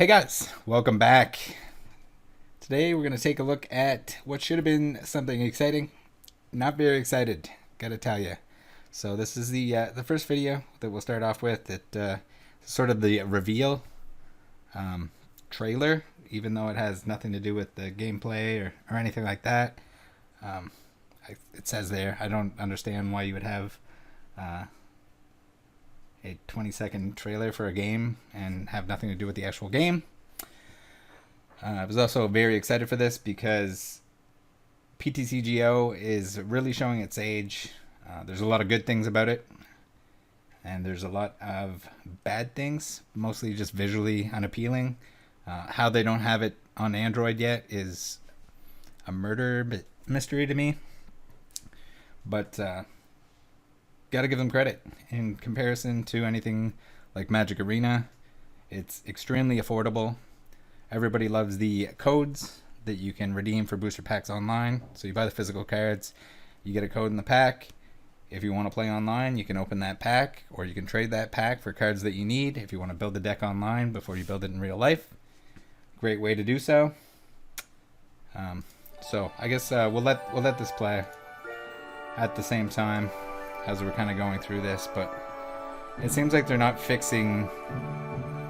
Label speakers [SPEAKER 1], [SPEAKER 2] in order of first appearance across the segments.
[SPEAKER 1] Hey guys, welcome back. Today we're going to take a look at what should have been something exciting. Not very excited, gotta tell you. So this is the first video that we'll start off with. Sort of the reveal trailer, even though it has nothing to do with the gameplay or anything like that. Um, it says there. I don't understand why you would have a 20-second trailer for a game and have nothing to do with the actual game. I was also very excited for this because PTCGO is really showing its age. There's a lot of good things about it, and there's a lot of bad things, mostly just visually unappealing. How they don't have it on Android yet is a murder mystery to me. But gotta give them credit. In comparison to anything like Magic Arena, it's extremely affordable. Everybody loves the codes that you can redeem for booster packs online. So you buy the physical cards, you get a code in the pack. If you want to play online, you can open that pack, or you can trade that pack for cards that you need if you want to build the deck online before you build it in real life. Great way to do so. So I guess we'll let this play at the same time as we're kind of going through this, but it seems like they're not fixing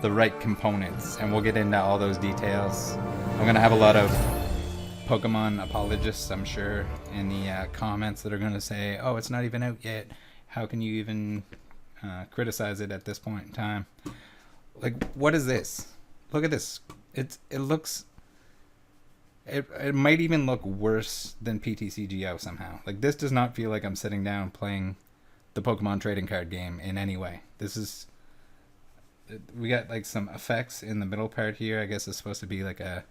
[SPEAKER 1] the right components, and we'll get into all those details. I'm gonna have a lot of Pokemon apologists, I'm sure, in the comments that are gonna say, "Oh, it's not even out yet. How can you even criticize it at this point in time?" Like, what is this? Look at this. It looks. It might even look worse than PTCGO somehow. Like, this does not feel like I'm sitting down playing the Pokemon trading card game in any way. This is. We got like some effects in the middle part here. I guess it's supposed to be like a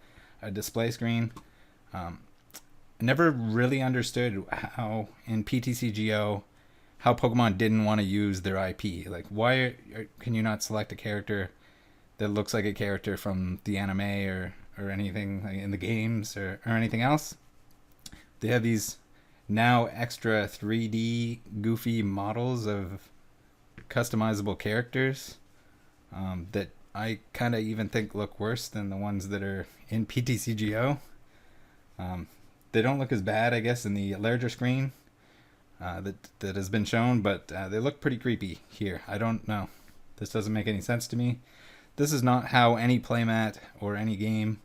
[SPEAKER 1] display screen. I never really understood how in PTCGO how Pokemon didn't want to use their IP. Like, why can you not select a character that looks like a character from the anime or anything like in the games or anything else? They have these now extra 3D goofy models of customizable characters that I kind of even think look worse than the ones that are in PTCGO. They don't look as bad, I guess, in the larger screen that has been shown, but they look pretty creepy here. I don't know. This doesn't make any sense to me. This is not how any playmat or any game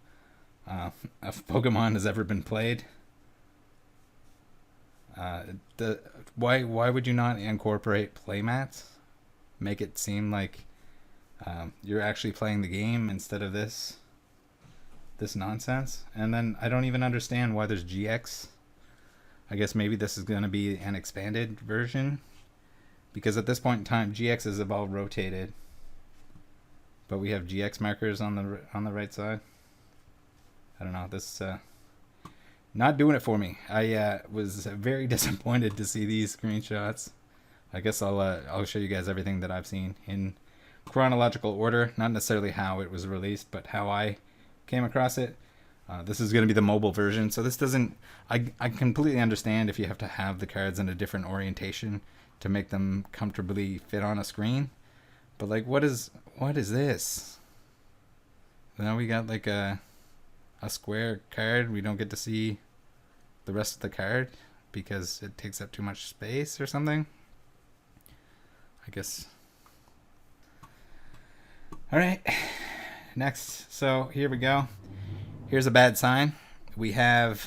[SPEAKER 1] of Pokemon has ever been played. Why would you not incorporate playmats? Make it seem like you're actually playing the game instead of this nonsense. And then I don't even understand why there's GX. I guess maybe this is going to be an expanded version, because at this point in time GXs have all rotated, but we have GX markers on the right side. I don't know, this not doing it for me. I was very disappointed to see these screenshots. I guess I'll show you guys everything that I've seen in chronological order, not necessarily how it was released, but how I came across it. This is going to be the mobile version, so this doesn't. I completely understand if you have to have the cards in a different orientation to make them comfortably fit on a screen, but like, what is this? Now we got like a square card. We don't get to see the rest of the card because it takes up too much space or something. I guess. All right, next. So here we go. Here's a bad sign. We have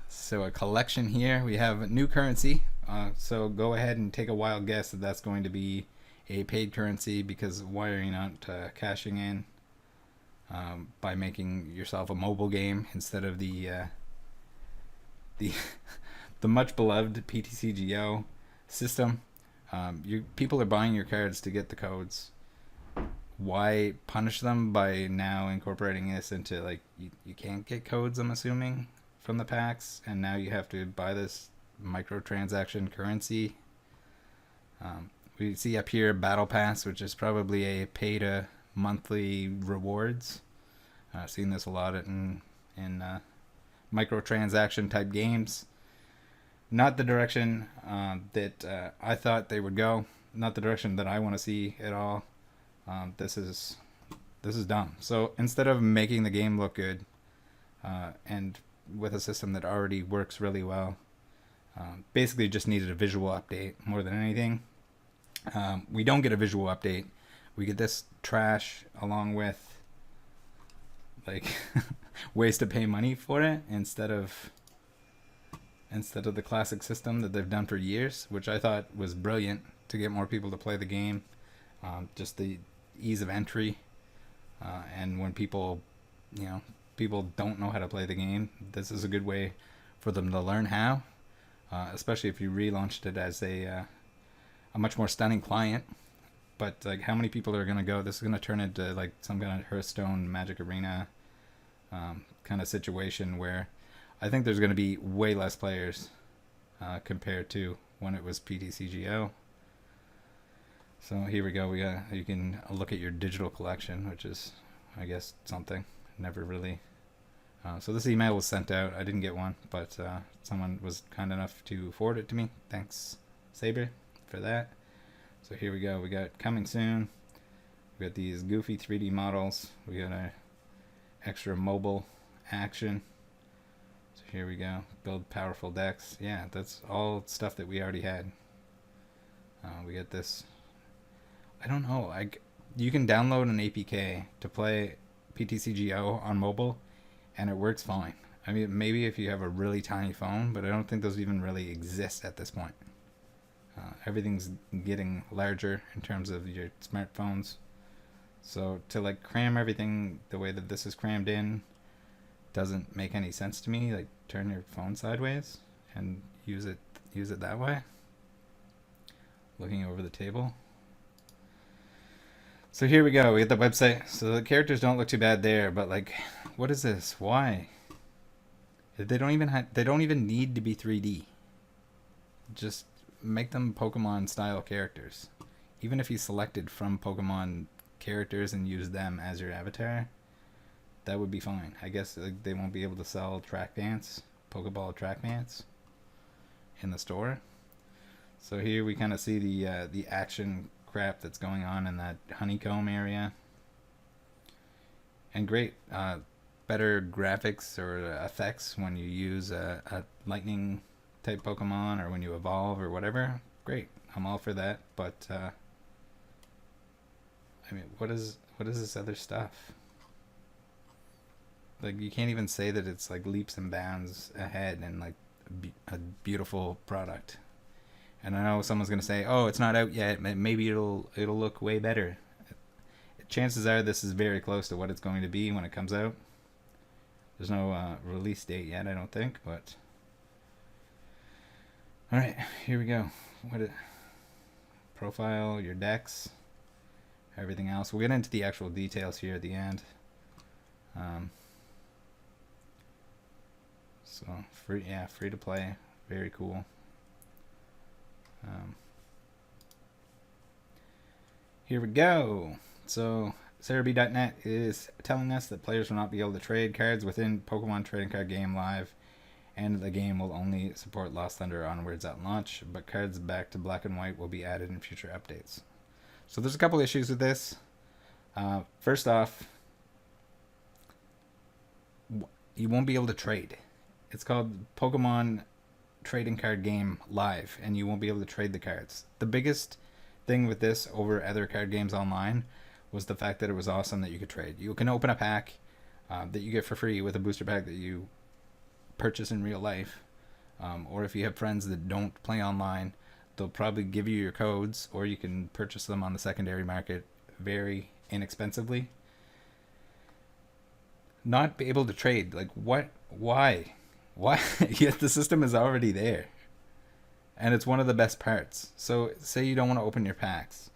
[SPEAKER 1] so a collection here. We have new currency. So go ahead and take a wild guess that that's going to be a paid currency, because why are you not cashing in by making yourself a mobile game instead of the the much beloved PTCGO system? People are buying your cards to get the codes. Why punish them by now incorporating this into, like, you can't get codes, I'm assuming, from the packs, and now you have to buy this microtransaction currency. We see up here Battle Pass, which is probably a pay to monthly rewards. I've seen this a lot in microtransaction type games. Not the direction that I thought they would go. Not the direction that I want to see at all. This is dumb. So instead of making the game look good, and with a system that already works really well, basically just needed a visual update more than anything. We don't get a visual update. We get this trash along with like ways to pay money for it instead of the classic system that they've done for years, which I thought was brilliant to get more people to play the game. Just the ease of entry, and when people don't know how to play the game, this is a good way for them to learn how, especially if you relaunched it as a much more stunning client. But like, how many people are going to go? This is going to turn into like some kind of Hearthstone Magic Arena kind of situation where I think there's going to be way less players compared to when it was PTCGO. So here we go. You can look at your digital collection, which is, I guess, something. Never really. So this email was sent out. I didn't get one, but someone was kind enough to forward it to me. Thanks, Saber, for that. So here we go. We got coming soon. We got these goofy 3D models. We got a extra mobile action. So here we go. Build powerful decks. Yeah, that's all stuff that we already had. We got this. I don't know. You can download an APK to play PTCGO on mobile, and it works fine. I mean, maybe if you have a really tiny phone, but I don't think those even really exist at this point. Everything's getting larger in terms of your smartphones. So to like cram everything the way that this is crammed in doesn't make any sense to me. Like, turn your phone sideways and use it that way. Looking over the table. So here we go. We get the website. So the characters don't look too bad there, but like, what is this? Why? They don't even need to be 3D. Just make them Pokemon style characters. Even if you selected from Pokemon characters and use them as your avatar, that would be fine. I guess they won't be able to sell track dance, Pokeball track dance in the store. So here we kind of see the action crap that's going on in that honeycomb area. And great, better graphics or effects when you use a lightning type Pokemon or when you evolve or whatever. Great, I'm all for that. But I mean, what is this other stuff? Like, you can't even say that it's like leaps and bounds ahead and like a beautiful product. And I know someone's gonna say, "Oh, it's not out yet. Maybe it'll look way better." Chances are this is very close to what it's going to be when it comes out. There's no release date yet, I don't think. But all right, here we go. Profile, your decks, everything else. We'll get into the actual details here at the end. So free to play, very cool. Here we go. So Cerebi.net is telling us that players will not be able to trade cards within Pokemon Trading Card Game Live, and the game will only support Lost Thunder onwards at launch, but cards back to Black and White will be added in future updates. So there's a couple issues with this. First off, you won't be able to trade. It's called Pokemon Trading Card Game Live, and you won't be able to trade the cards. The biggest thing with this over other card games online was the fact that it was awesome that you could trade. You can open a pack that you get for free with a booster pack that you purchase in real life, or if you have friends that don't play online, they'll probably give you your codes, or you can purchase them on the secondary market very inexpensively. Not be able to trade, like, what? Why? Yet the system is already there, and it's one of the best parts. So say you don't want to open your packs,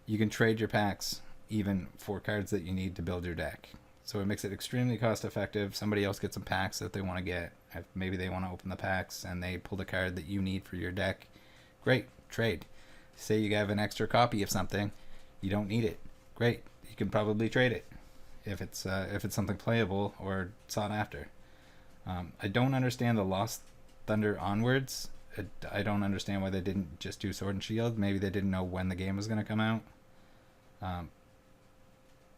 [SPEAKER 1] you can trade your packs even for cards that you need to build your deck. So it makes it extremely cost effective. Somebody else gets some packs that they want to get. If maybe they want to open the packs and they pull the card that you need for your deck. Great, trade. Say you have an extra copy of something, you don't need it. Great, you can probably trade it if it's something playable or sought after. I don't understand the Lost Thunder onwards. I don't understand why they didn't just do Sword and Shield. Maybe they didn't know when the game was going to come out.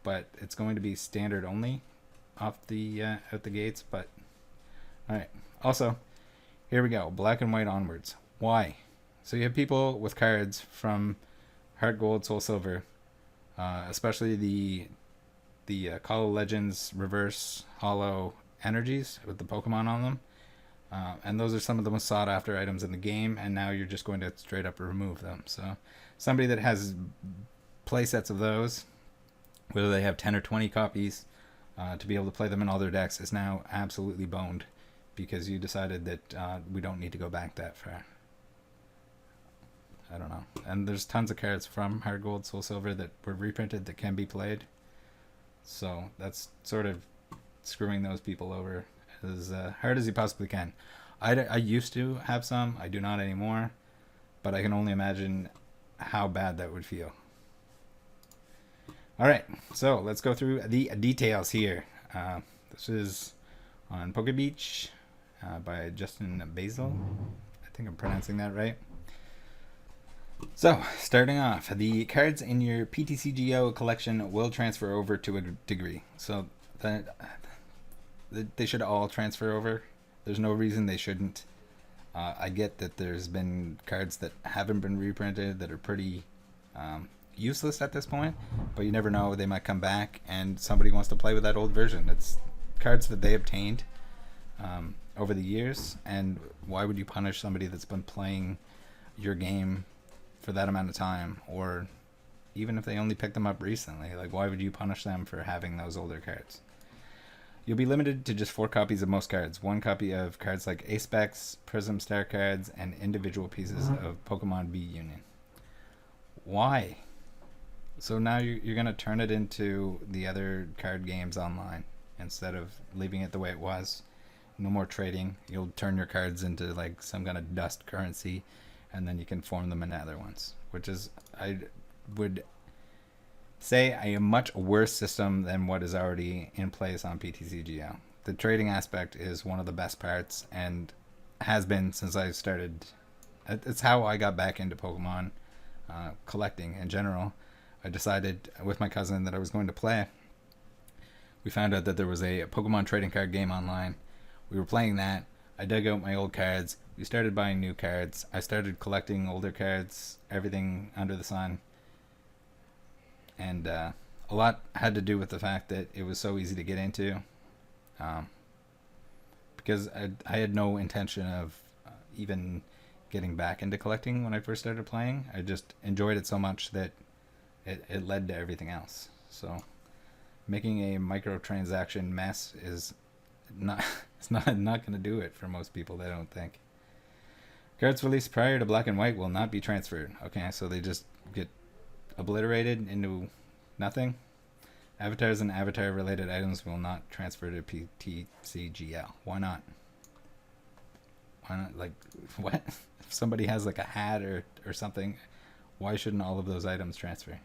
[SPEAKER 1] but it's going to be standard only off the out the gates. But all right. Also, here we go. Black and white onwards. Why? So you have people with cards from Heart Gold, Soul Silver, especially the Call of Legends reverse hollow energies with the Pokemon on them. And those are some of the most sought after items in the game, and now you're just going to straight up remove them. So somebody that has play sets of those, whether they have 10 or 20 copies, to be able to play them in all their decks is now absolutely boned, because you decided that we don't need to go back that far. I don't know. And there's tons of cards from Heart Gold, Soul Silver that were reprinted that can be played. So that's sort of screwing those people over as hard as you possibly can. I used to have some. I do not anymore. But I can only imagine how bad that would feel. All right. So let's go through the details here. This is on Poke Beach by Justin Basil. I think I'm pronouncing that right. So, starting off, the cards in your PTCGO collection will transfer over to a degree. So, they should all transfer over. There's no reason they shouldn't. I get that there's been cards that haven't been reprinted that are pretty useless at this point, but you never know. They might come back and somebody wants to play with that old version. It's cards that they obtained over the years, and why would you punish somebody that's been playing your game for that amount of time, or even if they only picked them up recently? Like, why would you punish them for having those older cards? You'll be limited to just 4 copies of most cards. 1 copy of cards like Ace-Specs, Prism Star cards, and individual pieces of Pokemon V Union. Why? So now you're going to turn it into the other card games online instead of leaving it the way it was. No more trading. You'll turn your cards into like some kind of dust currency, and then you can form them into other ones, which is, I would say, a much worse system than what is already in place on PTCGO. The trading aspect is one of the best parts, and has been since I started. It's how I got back into Pokemon collecting in general. I decided with my cousin that I was going to play. We found out that there was a Pokemon trading card game online. We were playing that. I dug out my old cards. We started buying new cards. I started collecting older cards, everything under the sun. And a lot had to do with the fact that it was so easy to get into. Because I had no intention of even getting back into collecting when I first started playing. I just enjoyed it so much that it led to everything else. So making a microtransaction mess is not going to do it for most people, I don't think. Cards released prior to Black and White will not be transferred. Okay, so they just get obliterated into nothing. Avatars and avatar related items will not transfer to PTCGL. Why not? Why not? Like, what? If somebody has like a hat or something, why shouldn't all of those items transfer?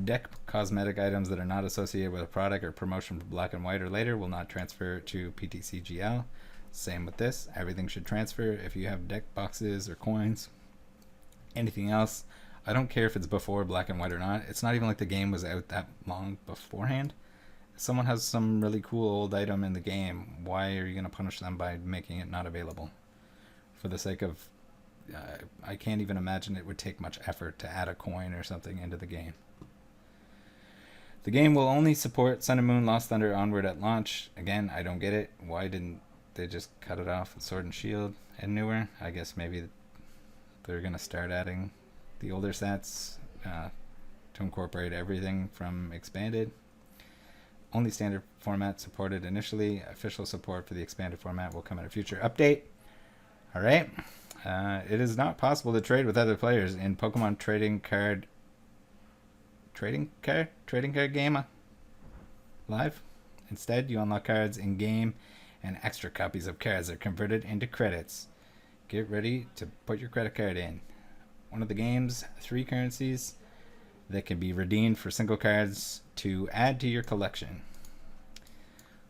[SPEAKER 1] Deck cosmetic items that are not associated with a product or promotion for Black and White or later will not transfer to PTCGL. Same with this. Everything should transfer. If you have deck boxes or coins, anything else, I don't care if it's before Black and White or not. It's not even like the game was out that long beforehand. If someone has some really cool old item in the game, why are you going to punish them by making it not available? For the sake of... I can't even imagine it would take much effort to add a coin or something into the game. The game will only support Sun and Moon, Lost Thunder onward at launch. Again, I don't get it. Why didn't they just cut it off with Sword and Shield and newer? I guess maybe they're going to start adding the older sets to incorporate everything from expanded. Only standard format supported initially. Official support for the expanded format will come in a future update. All right. It is not possible to trade with other players in Pokemon trading card game live. Instead, you unlock cards in game, and extra copies of cards are converted into credits. Get ready to put your credit card in. One of the game's 3 currencies that can be redeemed for single cards to add to your collection.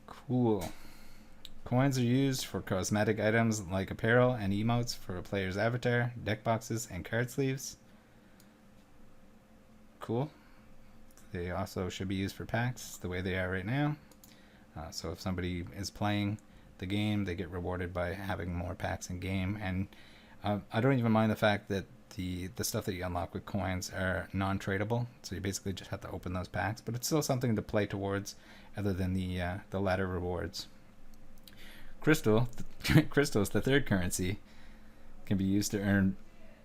[SPEAKER 1] Cool. Coins are used for cosmetic items like apparel and emotes for a player's avatar, deck boxes, and card sleeves. Cool. They also should be used for packs the way they are right now. So if somebody is playing the game, they get rewarded by having more packs in game. And I don't even mind the fact that the stuff that you unlock with coins are non-tradable, so you basically just have to open those packs, but it's still something to play towards other than the ladder rewards. Crystals, the third currency, can be used to earn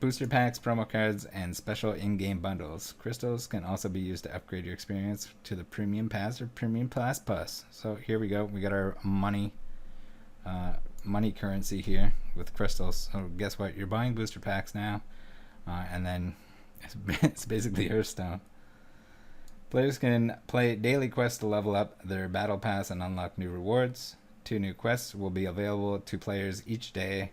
[SPEAKER 1] booster packs, promo cards, and special in-game bundles. Crystals can also be used to upgrade your experience to the Premium Pass or Premium Pass Plus. So here we go. We got our money currency here with crystals. So guess what? You're buying booster packs now, and then it's basically Hearthstone. Players can play daily quests to level up their battle pass and unlock new rewards. 2 new quests will be available to players each day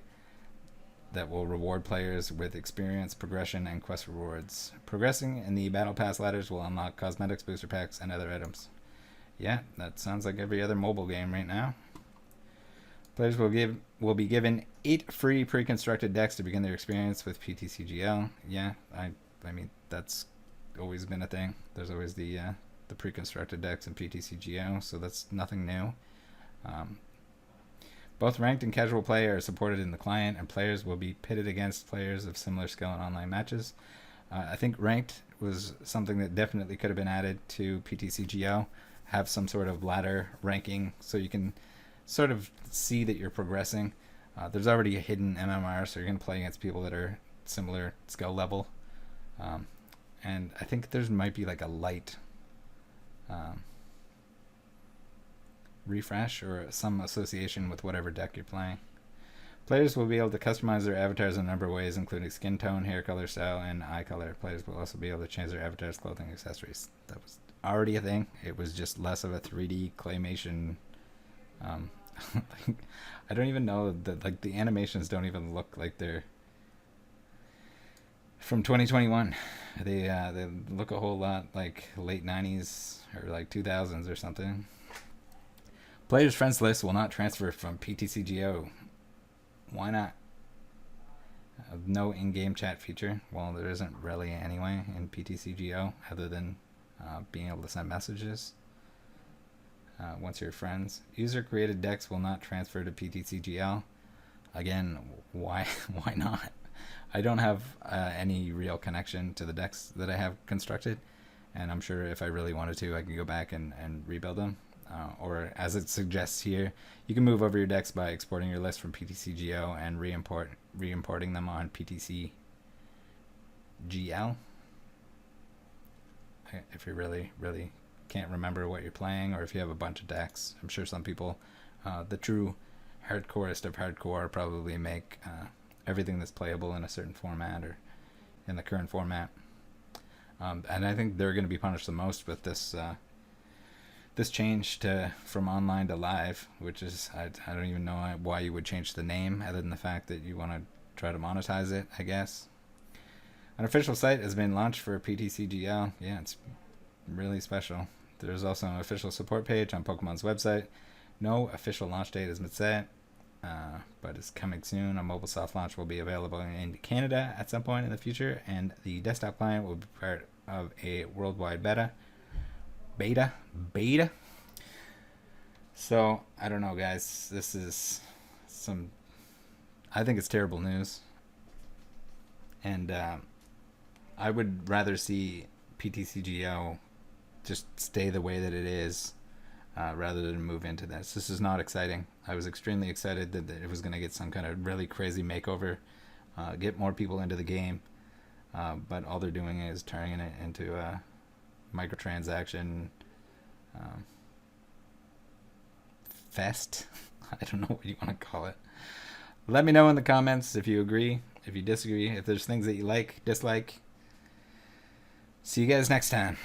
[SPEAKER 1] that will reward players with experience, progression, and quest rewards. Progressing in the battle pass ladders will unlock cosmetics, booster packs, and other items. Yeah, that sounds like every other mobile game right now. Players will be given 8 free pre-constructed decks to begin their experience with PTCGL. Yeah, I mean that's always been a thing. There's always the pre-constructed decks in PTCGO, so that's nothing new. Both ranked and casual play are supported in the client, and players will be pitted against players of similar skill in online matches. I think ranked was something that definitely could have been added to PTCGO. Have some sort of ladder ranking so you can sort of see that you're progressing. There's already a hidden MMR, so you're going to play against people that are similar skill level. And I think there might be like a light refresh or some association with whatever deck you're playing. Players will be able to customize their avatars in a number of ways, including skin tone, hair color, style, and eye color. Players will also be able to change their avatars, clothing, accessories. That was already a thing. It was just less of a 3D claymation. I don't even know that, like, the animations don't even look like they're from 2021. They look a whole lot like late 90s or like 2000s or something. Players' friends list will not transfer from PTCGO. Why not? No in-game chat feature. Well, there isn't really anyway in PTCGO other than being able to send messages once you're friends. User-created decks will not transfer to PTCGL. Again, why not? I don't have any real connection to the decks that I have constructed, and I'm sure if I really wanted to, I could go back and rebuild them. Or as it suggests here, you can move over your decks by exporting your list from PTCGO and re-importing them on PTCGL. If you really can't remember what you're playing, or if you have a bunch of decks, I'm sure some people, the true hardcorest of hardcore, probably make everything that's playable in a certain format or in the current format. And I think they're going to be punished the most with this change from online to live, which is I don't even know why you would change the name other than the fact that you want to try to monetize it, I guess. An official site has been launched for PTCGL. Yeah, it's really special. There's also an official support page on Pokemon's website. No official launch date has been set, but it's coming soon. A mobile soft launch will be available in Canada at some point in the future, and the desktop client will be part of a worldwide beta. So I don't know, guys. This is I think it's terrible news, and I would rather see PTCGO just stay the way that it is rather than move into this. This is not exciting. I was extremely excited that it was going to get some kind of really crazy makeover, get more people into the game, but all they're doing is turning it into a microtransaction fest. I don't know what you want to call it. Let me know in the comments if you agree, if you disagree, if there's things that you like, dislike. See you guys next time.